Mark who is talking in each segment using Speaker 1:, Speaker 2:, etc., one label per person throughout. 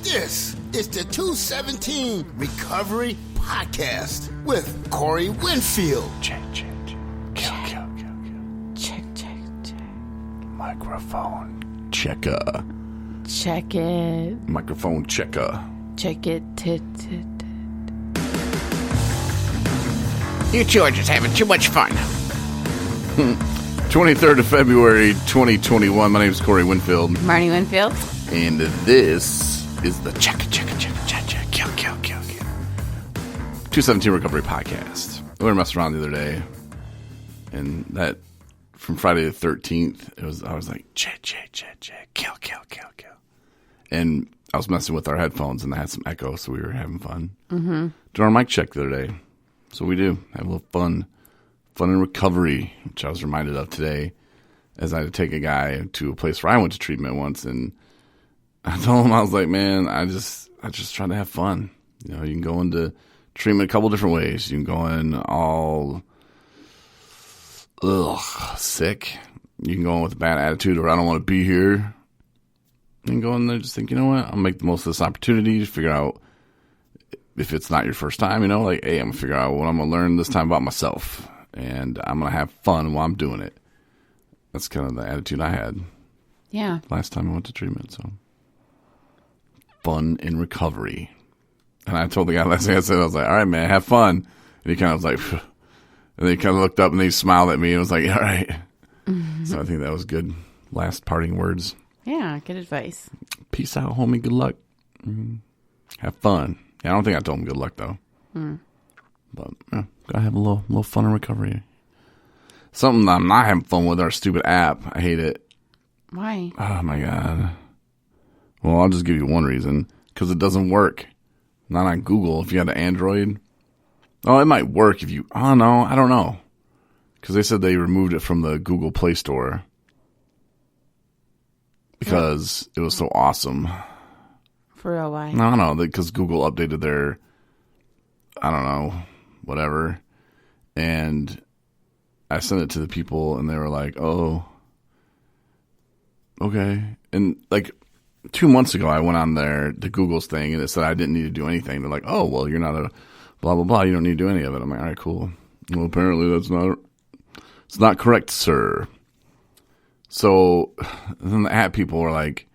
Speaker 1: This is the 217 Recovery Podcast with Corey Winfield.
Speaker 2: Check. Microphone checker.
Speaker 3: Check it.
Speaker 2: Microphone checker.
Speaker 3: Check it.
Speaker 4: You two are just having too much fun.
Speaker 2: 23rd of February, 2021. My name is Corey Winfield.
Speaker 3: Marnie Winfield.
Speaker 2: And this is the check. 217 Recovery Podcast. We were messing around the other day, and that from Friday the 13th, I was like, check, kill. And I was messing with our headphones, and I had some echo, so we were having fun. Mm-hmm. Doing our mic check the other day. So we do have a little fun in recovery, which I was reminded of today, as I had to take a guy to a place where I went to treatment once, and I told him, I was like, man, I just try to have fun. You know, you can go into treatment a couple different ways. You can go in all sick. You can go in with a bad attitude, or I don't want to be here. You can go in there and just think, you know what, I'll make the most of this opportunity to figure out if it's not your first time, you know, like, hey, I'm going to figure out what I'm going to learn this time about myself, and I'm going to have fun while I'm doing it. That's kind of the attitude I had.
Speaker 3: Yeah. Last
Speaker 2: time I went to treatment, so. Fun in recovery. And I told the guy last thing I said, I was like, all right, man, have fun. And he kind of was like, phew. And then he kind of looked up and he smiled at me and was like, all right. Mm-hmm. So I think that was good last parting words.
Speaker 3: Yeah, good advice.
Speaker 2: Peace out, homie. Good luck. Mm-hmm. Have fun. Yeah, I don't think I told him good luck, though. Mm. But, yeah, gotta have a little fun in recovery. Something that I'm not having fun with, our stupid app. I hate it.
Speaker 3: Why?
Speaker 2: Oh, my God. Well, I'll just give you one reason. Because it doesn't work. Not on Google. If you had an Android. Oh, it might work if you... Oh, no. I don't know. Because they said they removed it from the Google Play Store. Because it was so awesome.
Speaker 3: For real, why?
Speaker 2: No, because Google updated their... I don't know. Whatever. And I sent it to the people and they were like, oh... Okay. And like... 2 months ago, I went on the Google's thing, and it said I didn't need to do anything. They're like, oh, well, you're not a blah, blah, blah. You don't need to do any of it. I'm like, all right, cool. Well, apparently it's not correct, sir. So then the app people were like,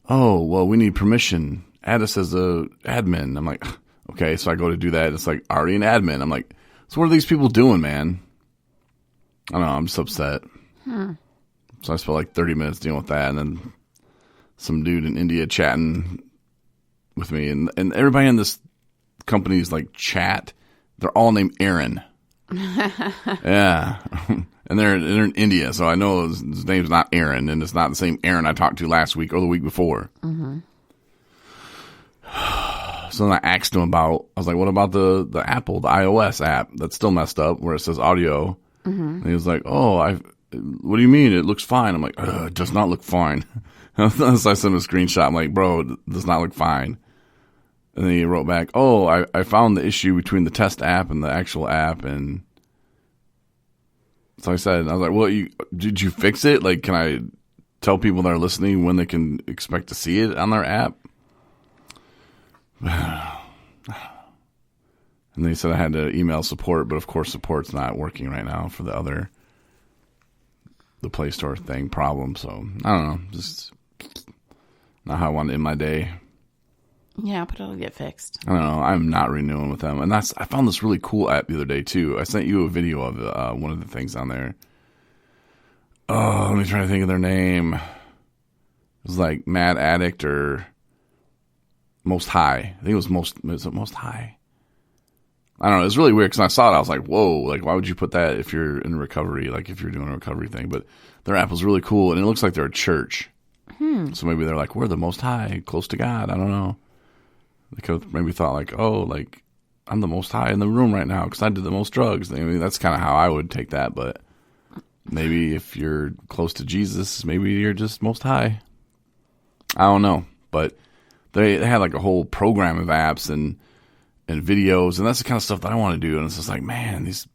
Speaker 2: oh, well, we need permission. Add us as a admin. I'm like, okay. So I go to do that. It's like already an admin. I'm like, so what are these people doing, man? I don't know. I'm just upset. So I spent like 30 minutes dealing with that, and then some dude in India chatting with me, and everybody in this company's like chat, they're all named Aaron. Yeah. And they're in India, so I know his name's not Aaron, and it's not the same Aaron I talked to last week or the week before. Mm-hmm. So then I asked him I was like, what about the Apple, the iOS app that's still messed up where it says audio? Mm-hmm. And he was like, oh, what do you mean? It looks fine. I'm like, it does not look fine. So I sent him a screenshot. I'm like, bro, it does not look fine. And then he wrote back, oh, I found the issue between the test app and the actual app. And so I said, I was like, well, did you fix it? Like, can I tell people that are listening when they can expect to see it on their app? And they said I had to email support, but of course support's not working right now for the Play Store thing problem. So I don't know, just not how I want to end my day.
Speaker 3: Yeah, but it'll get fixed.
Speaker 2: I don't know. I'm not renewing with them. And I found this really cool app the other day too. I sent you a video of one of the things on there. Oh, let me try to think of their name. It was like Mad Addict or Most High. I think it was Most High? I don't know. It's really weird because I saw it. I was like, whoa, like, why would you put that if you're in recovery, like if you're doing a recovery thing? But their app was really cool, and it looks like they're a church. So maybe they're like, we're the Most High, close to God. I don't know. They could have maybe thought like, oh, like, I'm the Most High in the room right now because I did the most drugs. I mean, that's kind of how I would take that. But maybe if you're close to Jesus, maybe you're just Most High. I don't know. But they had like a whole program of apps and videos, and that's the kind of stuff that I want to do. And it's just like, man, these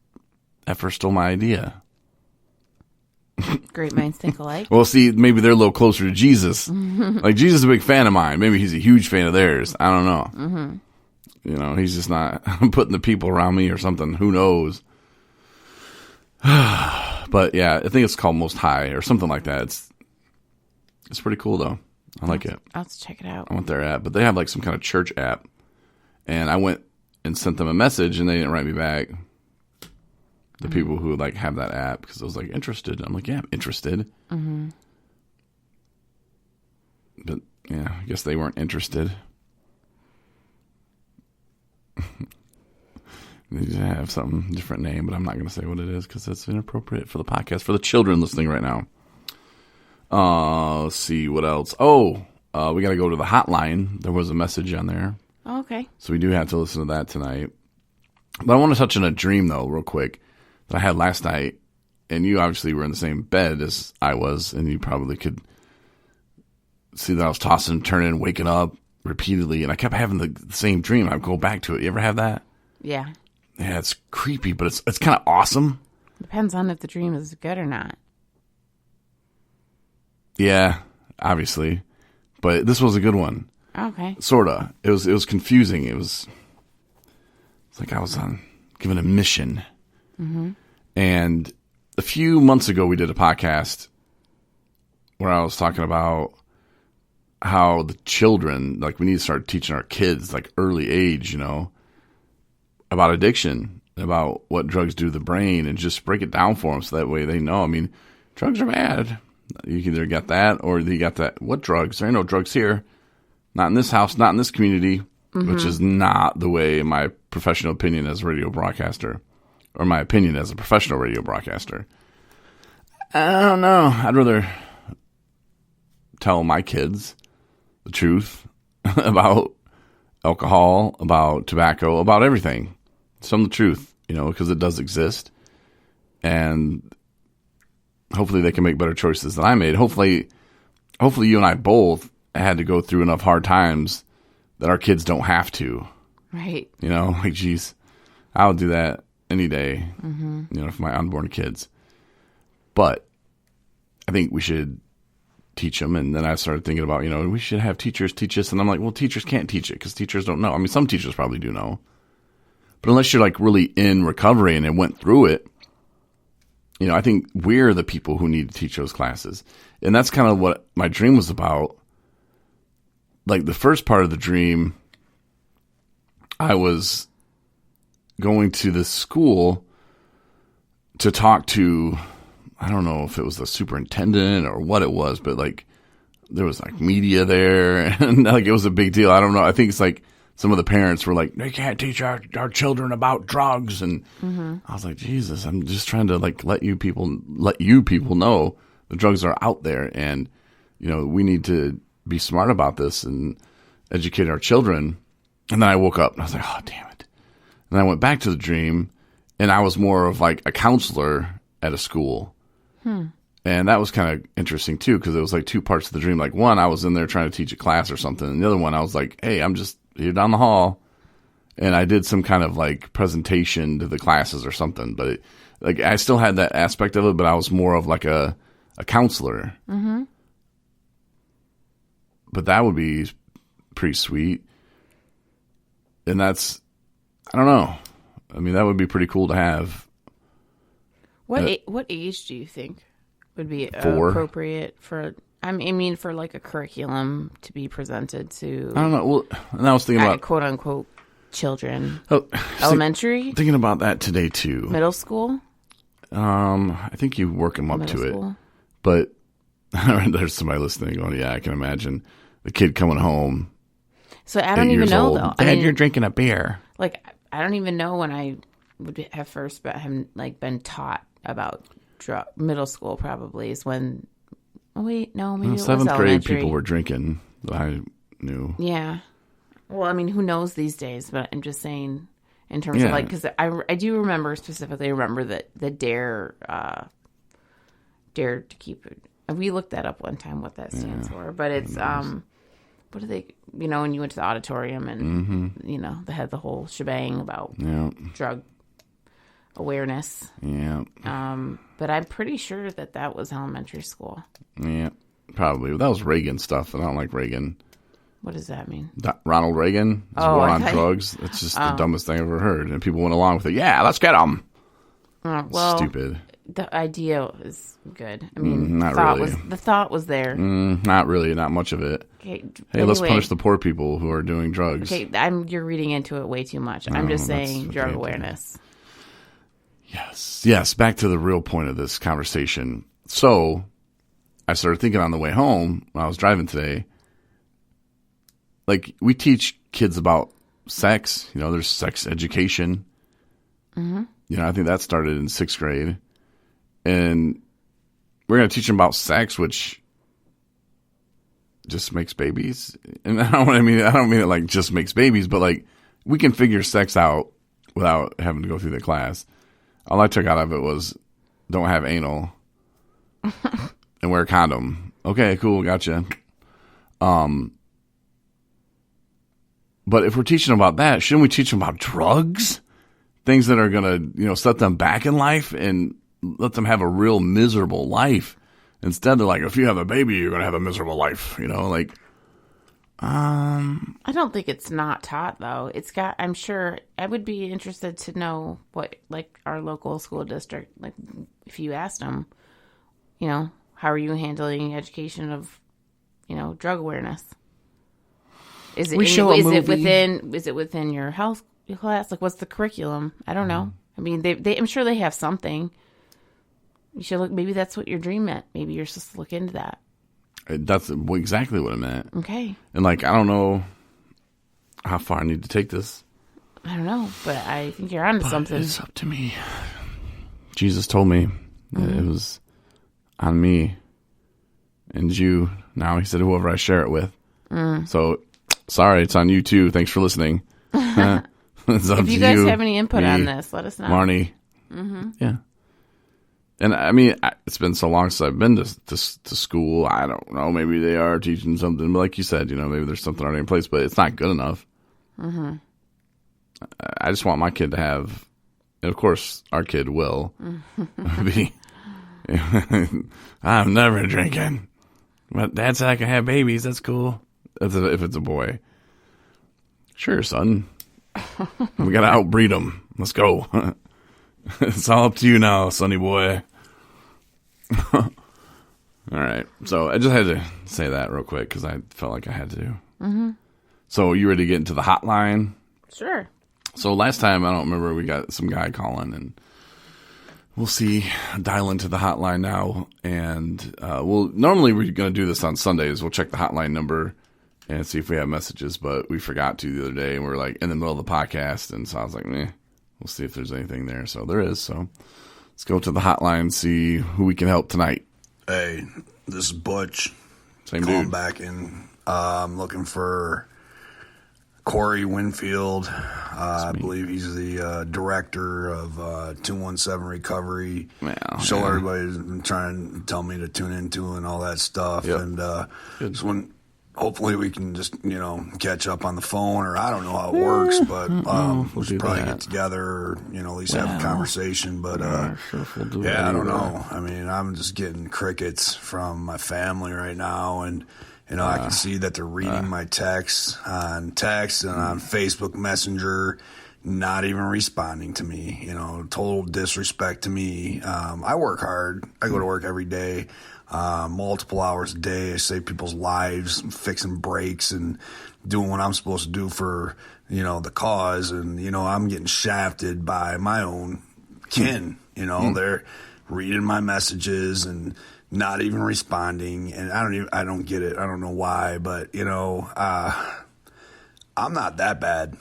Speaker 2: effers stole my idea.
Speaker 3: Great minds think alike.
Speaker 2: Well, see, maybe they're a little closer to Jesus. Like, Jesus is a big fan of mine. Maybe he's a huge fan of theirs. I don't know. Mm-hmm. You know, he's just not putting the people around me or something. Who knows? But, yeah, I think it's called Most High or something like that. It's pretty cool, though. I like it.
Speaker 3: I'll have to check it out.
Speaker 2: I went their app. But they have, like, some kind of church app. And I went and sent them a message, and they didn't write me back. The people who like have that app, because I was like interested. I'm like, yeah, I'm interested. Mm-hmm. But yeah, I guess they weren't interested. They just have some different name, but I'm not going to say what it is because that's inappropriate for the podcast for the children listening right now. Let's see what else. Oh, we got to go to the hotline. There was a message on there.
Speaker 3: Oh, okay.
Speaker 2: So we do have to listen to that tonight. But I want to touch on a dream though, real quick. That I had last night, and you obviously were in the same bed as I was, and you probably could see that I was tossing, turning, waking up repeatedly, and I kept having the same dream. I'd go back to it. You ever have that?
Speaker 3: Yeah.
Speaker 2: Yeah, it's creepy, but it's kind of awesome.
Speaker 3: Depends on if the dream is good or not.
Speaker 2: Yeah, obviously, but this was a good one.
Speaker 3: Okay.
Speaker 2: Sorta. It was confusing. It's like I was given a mission. Mm-hmm. And a few months ago, we did a podcast where I was talking about how the children, like, we need to start teaching our kids, like, early age, you know, about addiction, about what drugs do to the brain, and just break it down for them so that way they know. I mean, drugs are bad. You either got that or you got that. What drugs? There ain't no drugs here. Not in this house, not in this community, which is not the way, in my professional opinion, as a radio broadcaster. Or my opinion as a professional radio broadcaster. I don't know. I'd rather tell my kids the truth about alcohol, about tobacco, about everything. Some of the truth, you know, because it does exist. And hopefully they can make better choices than I made. Hopefully you and I both had to go through enough hard times that our kids don't have to.
Speaker 3: Right.
Speaker 2: You know, like, geez, I'll do that any day, you know, for my unborn kids. But I think we should teach them. And then I started thinking about, you know, we should have teachers teach us. And I'm like, well, teachers can't teach it because teachers don't know. I mean, some teachers probably do know. But unless you're like really in recovery and went through it, you know, I think we're the people who need to teach those classes. And that's kind of what my dream was about. Like, the first part of the dream, I was going to this school to talk to, I don't know if it was the superintendent or what it was, but like there was like media there and like it was a big deal. I don't know. I think it's like some of the parents were like, they can't teach our children about drugs. And I was like, Jesus, I'm just trying to like let you people know the drugs are out there, and you know, we need to be smart about this and educate our children. And then I woke up and I was like, oh, damn it. And I went back to the dream, and I was more of like a counselor at a school. And that was kind of interesting too, because it was like two parts of the dream. Like, one, I was in there trying to teach a class or something. And the other one, I was like, hey, I'm just here down the hall. And I did some kind of like presentation to the classes or something. But like, I still had that aspect of it, but I was more of like a counselor. Mm-hmm. But that would be pretty sweet. And that's, I don't know. I mean, that would be pretty cool to have.
Speaker 3: What age do you think would be
Speaker 2: 4.
Speaker 3: appropriate for? I mean, for like a curriculum to be presented to.
Speaker 2: I don't know. Well, and I was thinking about
Speaker 3: quote unquote children.
Speaker 2: Oh,
Speaker 3: elementary.
Speaker 2: Thinking about that today too.
Speaker 3: Middle school.
Speaker 2: I think you work them up
Speaker 3: Middle
Speaker 2: to
Speaker 3: school.
Speaker 2: it, but there's somebody listening going, "Yeah, I can imagine the kid coming home."
Speaker 3: So I don't even know
Speaker 2: old.
Speaker 3: though.
Speaker 2: Dad, you're drinking a beer.
Speaker 3: Like, I don't even know when I would have first been taught about middle school. Probably is when. Oh wait, no, maybe it was
Speaker 2: 7th grade.
Speaker 3: elementary.
Speaker 2: People were drinking. I knew.
Speaker 3: Yeah. Well, I mean, who knows these days? But I'm just saying, in terms of like, because I do specifically remember that the dare to keep it. We looked that up one time what that stands for, but it's what do they? You know, when you went to the auditorium and you know they had the whole shebang about drug awareness.
Speaker 2: Yeah.
Speaker 3: But I'm pretty sure that was elementary school.
Speaker 2: Yeah, probably. That was Reagan stuff, and I don't like Reagan.
Speaker 3: What does that mean?
Speaker 2: Ronald Reagan, his war on drugs. It's just the dumbest thing I've ever heard. And people went along with it. Yeah, let's get them.
Speaker 3: Well,
Speaker 2: stupid.
Speaker 3: The idea is good. I mean,
Speaker 2: not really.
Speaker 3: The thought was there.
Speaker 2: Not really. Not much of it.
Speaker 3: Okay.
Speaker 2: Hey, let's punish the poor people who are doing drugs.
Speaker 3: Okay, you're reading into it way too much. I'm just saying drug awareness.
Speaker 2: Yes. Back to the real point of this conversation. So, I started thinking on the way home when I was driving today. Like, we teach kids about sex. You know, there's sex education. Mm-hmm. You know, I think that started in 6th grade. And we're going to teach them about sex, which just makes babies. And I don't mean it like just makes babies, but like we can figure sex out without having to go through the class. All I took out of it was don't have anal and wear a condom. Okay, cool, gotcha. But if we're teaching them about that, shouldn't we teach them about drugs? Things that are going to, set them back in life and let them have a real miserable life. Instead, they're like, if you have a baby, you're going to have a miserable life.
Speaker 3: I don't think it's not taught, though. I'm sure, I would be interested to know what, like, our local school district, like, if you asked them, how are you handling education of, drug awareness? Is it within your health class? Like, what's the curriculum? I don't know. I mean, I'm sure they have something. You should look. Maybe that's what your dream meant. Maybe you're supposed to look into that.
Speaker 2: That's exactly what it meant.
Speaker 3: Okay.
Speaker 2: And I don't know how far I need to take this.
Speaker 3: I don't know, but I think you're onto something.
Speaker 2: It's up to me. Jesus told me that it was on me and you. Now he said whoever I share it with. So sorry, it's on you too. Thanks for listening. It's up
Speaker 3: if you guys have any input on this, let us know.
Speaker 2: Marnie. Mm-hmm. Yeah. And I mean, it's been so long since I've been to school. I don't know. Maybe they are teaching something. But like you said, maybe there's something already in place, but it's not good enough. Mm-hmm. I just want my kid to have, and of course, our kid will be. I'm never drinking. But Dad said I can have babies. That's cool. If it's a boy. Sure, son. We got to outbreed them. Let's go. It's all up to you now, sonny boy. All right. So I just had to say that real quick because I felt like I had to. Mm-hmm. So you ready to get into the hotline?
Speaker 3: Sure.
Speaker 2: So last time, I don't remember, we got some guy calling, and we'll see. Dial into the hotline now. And normally we're going to do this on Sundays. We'll check the hotline number and see if we have messages, but we forgot to the other day, and we're like in the middle of the podcast. And so I was like, meh. We'll see if there's anything there. So there is. So let's go to the hotline and see who we can help tonight.
Speaker 4: Hey, this is Butch.
Speaker 2: Same
Speaker 4: calling
Speaker 2: dude.
Speaker 4: back in. I'm looking for Corey Winfield. I believe he's the director of 217 Recovery.
Speaker 2: Well,
Speaker 4: Show everybody's been trying to tell me to tune into and all that stuff. Yep. And hopefully we can just, catch up on the phone, or I don't know how it works, but we'll should probably get together, or, at least have a conversation. But, I don't know. I mean, I'm just getting crickets from my family right now, and, I can see that they're reading my texts on text and on Facebook Messenger, not even responding to me, total disrespect to me. I work hard. I go to work every day. Multiple hours a day. I save people's lives, fixing brakes and doing what I'm supposed to do for, the cause. And, I'm getting shafted by my own kin, they're reading my messages and not even responding. And I don't get it. I don't know why, but, I'm not that bad.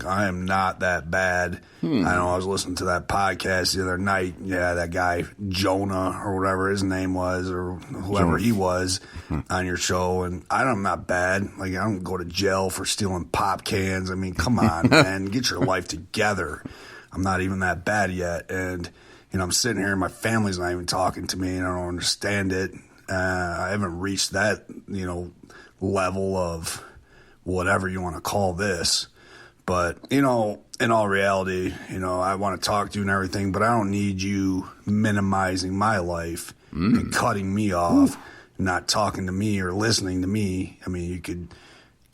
Speaker 4: I am not that bad. I know I was listening to that podcast the other night. Yeah, that guy, Jonah, or whatever his name was, or whoever he was on your show. And I'm not bad. Like, I don't go to jail for stealing pop cans. I mean, come on, man. Get your life together. I'm not even that bad yet. And, I'm sitting here and my family's not even talking to me, and I don't understand it. I haven't reached that, level of whatever you want to call this. But, in all reality, I want to talk to you and everything, but I don't need you minimizing my life and cutting me off, not talking to me or listening to me. I mean, you could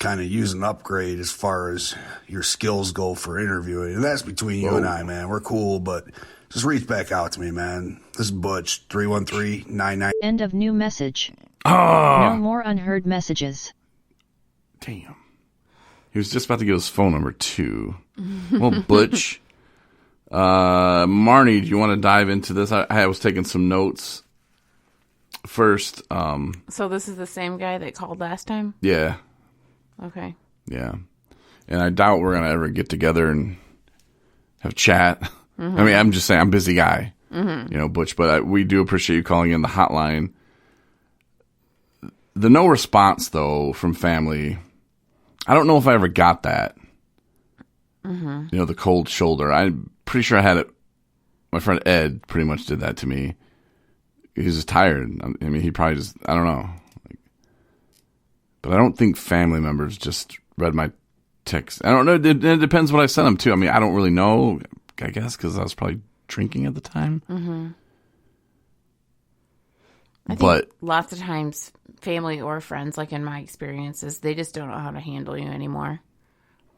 Speaker 4: kind of use an upgrade as far as your skills go for interviewing. And that's between you and I, man. We're cool, but just reach back out to me, man. This is Butch, 313-99.
Speaker 5: End of new message.
Speaker 2: Oh,
Speaker 5: No more unheard messages.
Speaker 2: damn. He was just about to give his phone number, too. Well, Butch. Marnie, do you want to dive into this? I was taking some notes. First,
Speaker 3: So this is the same guy that called last time?
Speaker 2: yeah.
Speaker 3: Okay.
Speaker 2: Yeah. And I doubt we're going to ever get together and have chat. I mean, I'm just saying, I'm a busy guy, Butch, but we do appreciate you calling in the hotline. The no response, though, from family, I don't know if I ever got that. The cold shoulder. I'm pretty sure I had it. My friend Ed pretty much did that to me. He was just tired. I mean, he probably just, I don't know. But I don't think family members just read my text. I don't know. It depends what I sent them to. I mean, I don't really know, I guess, because I was probably drinking at the time.
Speaker 3: I think lots of times family or friends, like in my experiences, they just don't know how to handle you anymore.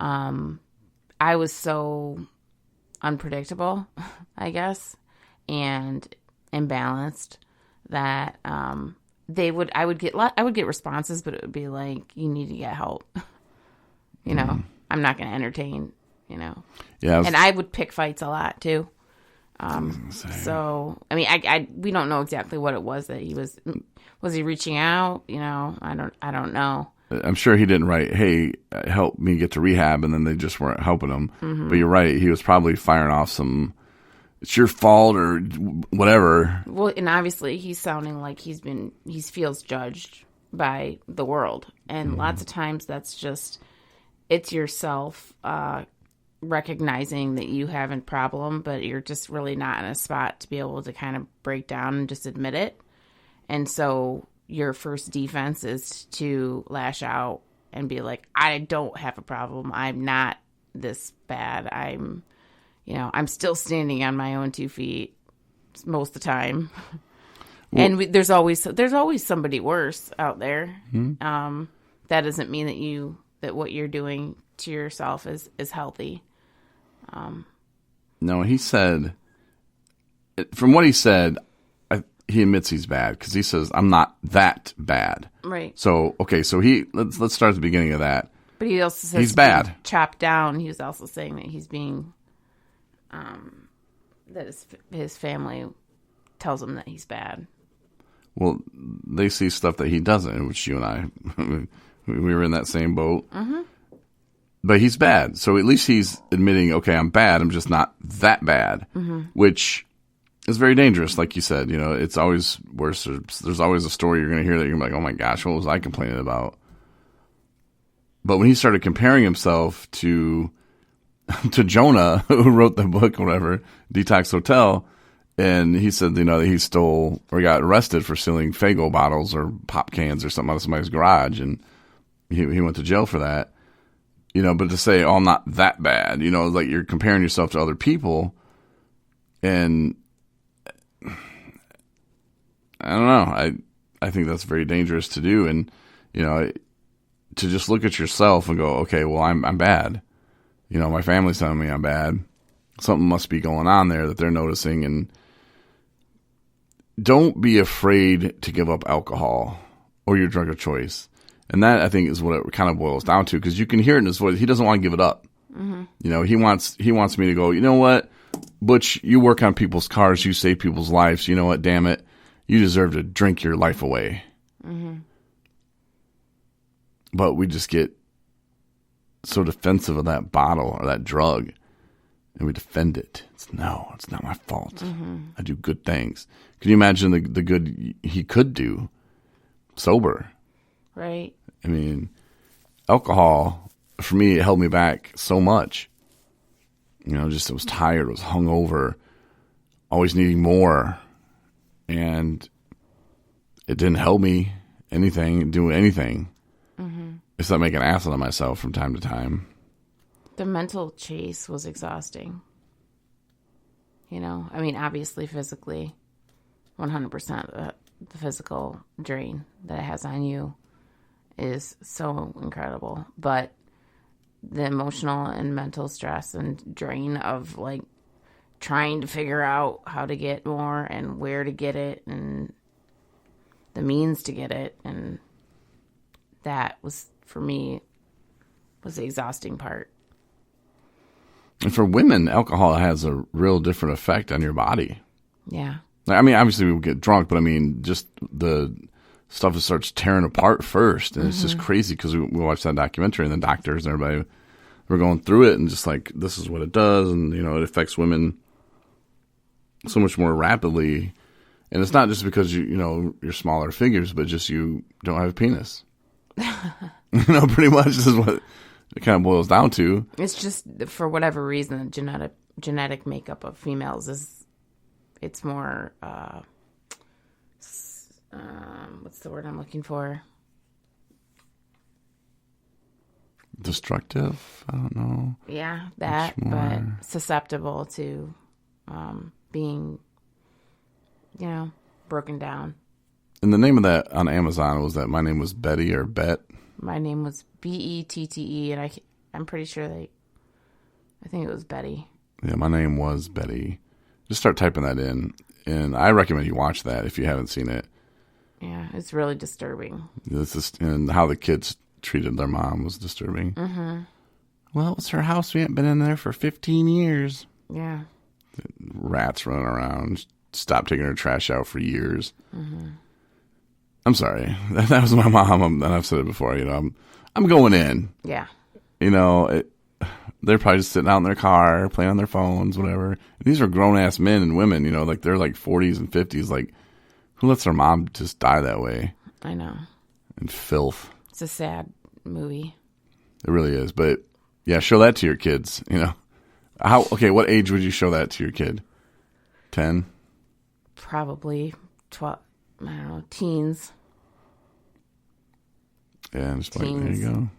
Speaker 3: I was so unpredictable, I guess, and imbalanced that I would get responses, but it would be like, you need to get help. I'm not going to entertain,
Speaker 2: Yeah.
Speaker 3: And I would pick fights a lot too. So, I mean, we don't know exactly what it was that was he reaching out? I don't know.
Speaker 2: I'm sure he didn't write, hey, help me get to rehab, and then they just weren't helping him. But you're right. He was probably firing off some, it's your fault or whatever.
Speaker 3: Well, and obviously he's sounding like he feels judged by the world. And lots of times that's just, it's yourself recognizing that you have a problem, but you're just really not in a spot to be able to kind of break down and just admit it. And so your first defense is to lash out and be like, I don't have a problem. I'm not this bad. I'm still standing on my own 2 feet most of the time. Well, and there's always somebody worse out there. That doesn't mean that what you're doing to yourself is healthy.
Speaker 2: No, he said, from what he said, he admits he's bad because he says, I'm not that bad.
Speaker 3: Right.
Speaker 2: So, okay, so let's start at the beginning of that.
Speaker 3: But he also says
Speaker 2: he's bad.
Speaker 3: Chopped down. He was also saying that he's being, that his family tells him that he's bad.
Speaker 2: Well, they see stuff that he doesn't, which you and I, we were in that same boat. But he's bad. So at least he's admitting, okay, I'm bad. I'm just not that bad, which is very dangerous. Like you said, it's always worse. There's always a story you're going to hear that you're like, oh my gosh, what was I complaining about? But when he started comparing himself to Jonah, who wrote the book, whatever, Detox Hotel, and he said, that he stole or got arrested for stealing Faygo bottles or pop cans or something out of somebody's garage, and he went to jail for that. But to say, oh, I'm not that bad, like you're comparing yourself to other people, and I don't know. I think that's very dangerous to do, and to just look at yourself and go, okay, well, I'm bad. My family's telling me I'm bad. Something must be going on there that they're noticing, and don't be afraid to give up alcohol or your drug of choice. And that, I think, is what it kind of boils down to, because you can hear it in his voice. He doesn't want to give it up. He wants me to go, you know what, Butch, you work on people's cars, you save people's lives. You know what, damn it, you deserve to drink your life away. But we just get so defensive of that bottle or that drug, and we defend it. It's not my fault. I do good things. Can you imagine the good he could do sober?
Speaker 3: Right.
Speaker 2: I mean, alcohol, for me, it held me back so much. Just I was tired, I was hungover, always needing more. And it didn't help me do anything. Except make an ass out of myself from time to time.
Speaker 3: The mental chase was exhausting. You know, I mean, obviously physically, 100% the physical drain that it has on you is so incredible. But the emotional and mental stress and drain of like trying to figure out how to get more and where to get it and the means to get it, and that was, for me, was the exhausting part.
Speaker 2: And for women, alcohol has a real different effect on your body.
Speaker 3: Yeah.
Speaker 2: I mean, obviously we get drunk, but I mean, just the stuff that starts tearing apart first. And it's just crazy because we watched that documentary and the doctors and everybody were going through it and just like, this is what it does. And, you know, it affects women so much more rapidly. And it's not just because you're smaller figures, but just you don't have a penis. Pretty much this is what it kind of boils down to.
Speaker 3: It's just, for whatever reason, the genetic makeup of females it's more, what's the word I'm looking for?
Speaker 2: Destructive? I don't know.
Speaker 3: Yeah, that, but susceptible to being, broken down.
Speaker 2: And the name of that on Amazon was that My Name Was Betty or Bet.
Speaker 3: My name was Bette, and I'm pretty sure I think it was Betty.
Speaker 2: Yeah, My Name Was Betty. Just start typing that in, and I recommend you watch that if you haven't seen it.
Speaker 3: Yeah, it's really disturbing.
Speaker 2: And how the kids treated their mom was disturbing. Mm-hmm. Well, it was her house. We haven't been in there for 15 years.
Speaker 3: Yeah.
Speaker 2: Rats running around. Stopped taking her trash out for years. Mm-hmm. I'm sorry. That was my mom, and I've said it before. I'm going in.
Speaker 3: Yeah.
Speaker 2: They're probably just sitting out in their car, playing on their phones, whatever. And these are grown-ass men and women, like they're like 40s and 50s. Like, who lets their mom just die that way?
Speaker 3: I know.
Speaker 2: And filth.
Speaker 3: It's a sad movie.
Speaker 2: It really is. But, yeah, show that to your kids, what age would you show that to your kid? 10?
Speaker 3: Probably 12, I don't know, teens.
Speaker 2: Yeah, just like, there you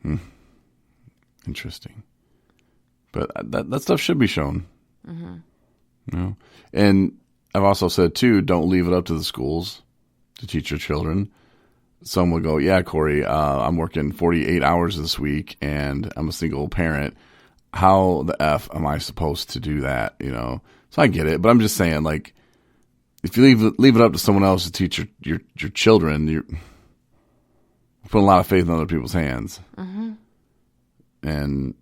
Speaker 2: go. Interesting. But that stuff should be shown. Mm-hmm. And I've also said, too, don't leave it up to the schools to teach your children. Some will go, yeah, Corey, I'm working 48 hours this week, and I'm a single parent. How the F am I supposed to do that, So I get it, but I'm just saying, like, if you leave it up to someone else to teach your children, you're putting a lot of faith in other people's hands. Mm-hmm. And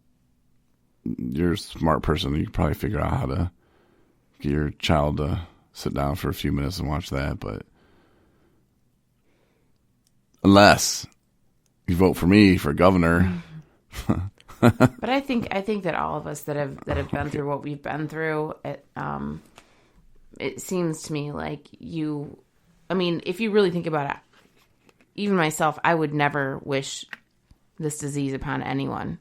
Speaker 2: you're a smart person. You can probably figure out how to get your child to sit down for a few minutes and watch that. But unless you vote for me for governor.
Speaker 3: But I think that all of us that have been through what we've been through, it seems to me like if you really think about it, even myself, I would never wish this disease upon anyone.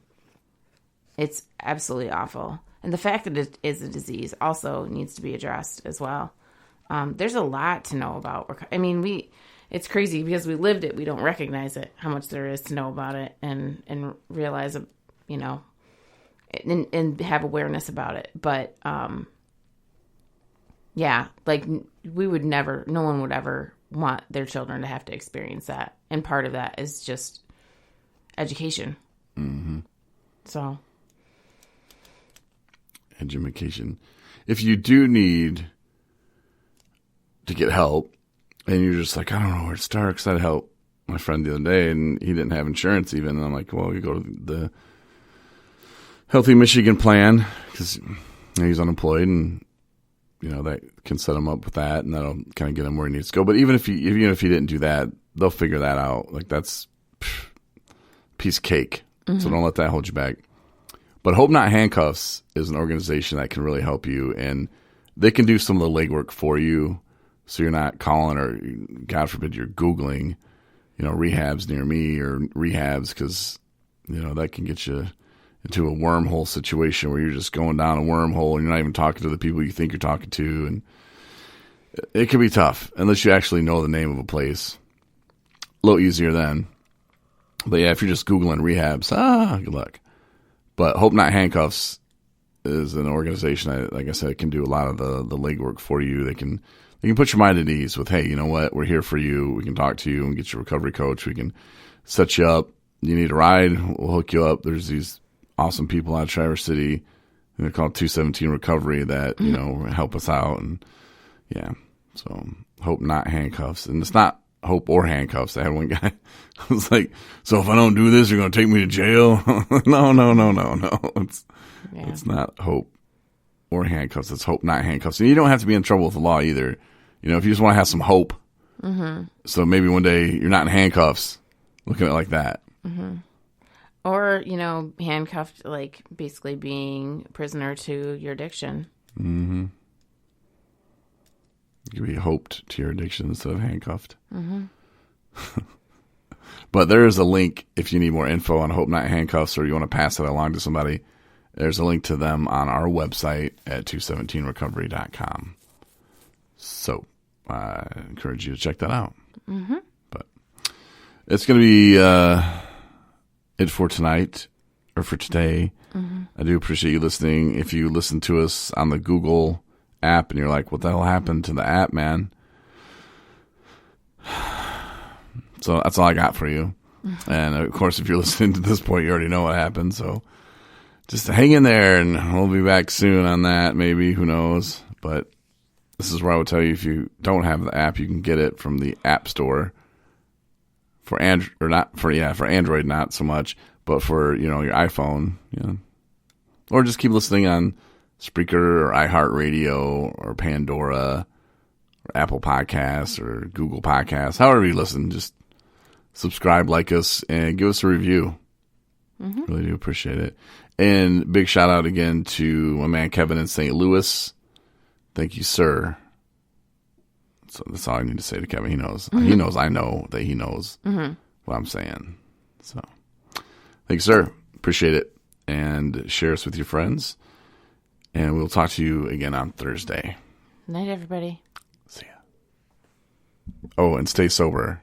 Speaker 3: It's absolutely awful. And the fact that it is a disease also needs to be addressed as well. There's a lot to know about. It's crazy because we lived it. We don't recognize it, how much there is to know about it and realize, and have awareness about it. But, yeah, like no one would ever want their children to have to experience that. And part of that is just education. Mm-hmm. So.
Speaker 2: Education. If you do need to get help and you're just like, I don't know where to start, because I had help my friend the other day and he didn't have insurance even. And I'm like, well, you go to the Healthy Michigan plan because he's unemployed, and that can set him up with that, and that'll kind of get him where he needs to go. But even if he didn't do that, they'll figure that out. Like, that's piece of cake. Mm-hmm. So don't let that hold you back. But Hope Not Handcuffs is an organization that can really help you, and they can do some of the legwork for you, so you're not calling or, God forbid, you're Googling, rehabs near me or rehabs, because, that can get you into a wormhole situation where you're just going down a wormhole and you're not even talking to the people you think you're talking to, and it can be tough unless you actually know the name of a place. A little easier then. But yeah, if you're just Googling rehabs, good luck. But Hope Not Handcuffs is an organization that, like I said, can do a lot of the legwork for you. They can put your mind at ease with, hey, you know what? We're here for you. We can talk to you and get you a recovery coach. We can set you up. You need a ride, we'll hook you up. There's these awesome people out of Traverse City. They're called 217 Recovery that, help us out. And yeah, so Hope Not Handcuffs. And it's not Hope or Handcuffs. I had one guy was like, so if I don't do this, you're going to take me to jail? No. It's not Hope or Handcuffs. It's Hope Not Handcuffs. And you don't have to be in trouble with the law either. If you just want to have some hope. Mm-hmm. So maybe one day you're not in handcuffs, looking at it like that.
Speaker 3: Mm-hmm. Or, handcuffed, like basically being a prisoner to your addiction.
Speaker 2: Mm-hmm. You could be hoped to your addiction instead of handcuffed. Mm-hmm. But there is a link if you need more info on Hope Not Handcuffs or you want to pass it along to somebody. There's a link to them on our website at 217recovery.com. So I encourage you to check that out. Mm-hmm. But it's going to be it for tonight or for today. Mm-hmm. I do appreciate you listening. If you listen to us on the Google app and you're like, what the hell happened to the app, man? So that's all I got for you. Mm-hmm. And of course, if you're listening to this point, you already know what happened. So just hang in there and we'll be back soon on that. Maybe, who knows? But this is where I would tell you, if you don't have the app, you can get it from the App Store. For Android, not so much, but for, your iPhone, or just keep listening on Spreaker or iHeartRadio or Pandora or Apple Podcasts or Google Podcasts, however you listen, just subscribe, like us, and give us a review. Mm-hmm. Really do appreciate it. And big shout out again to my man Kevin in St. Louis. Thank you, sir. So that's all I need to say to Kevin. He knows. Mm-hmm. He knows I know that he knows what I'm saying. So thanks, sir. Appreciate it. And share us with your friends. And we'll talk to you again on Thursday.
Speaker 3: Night, everybody.
Speaker 2: See ya. Oh, and stay sober.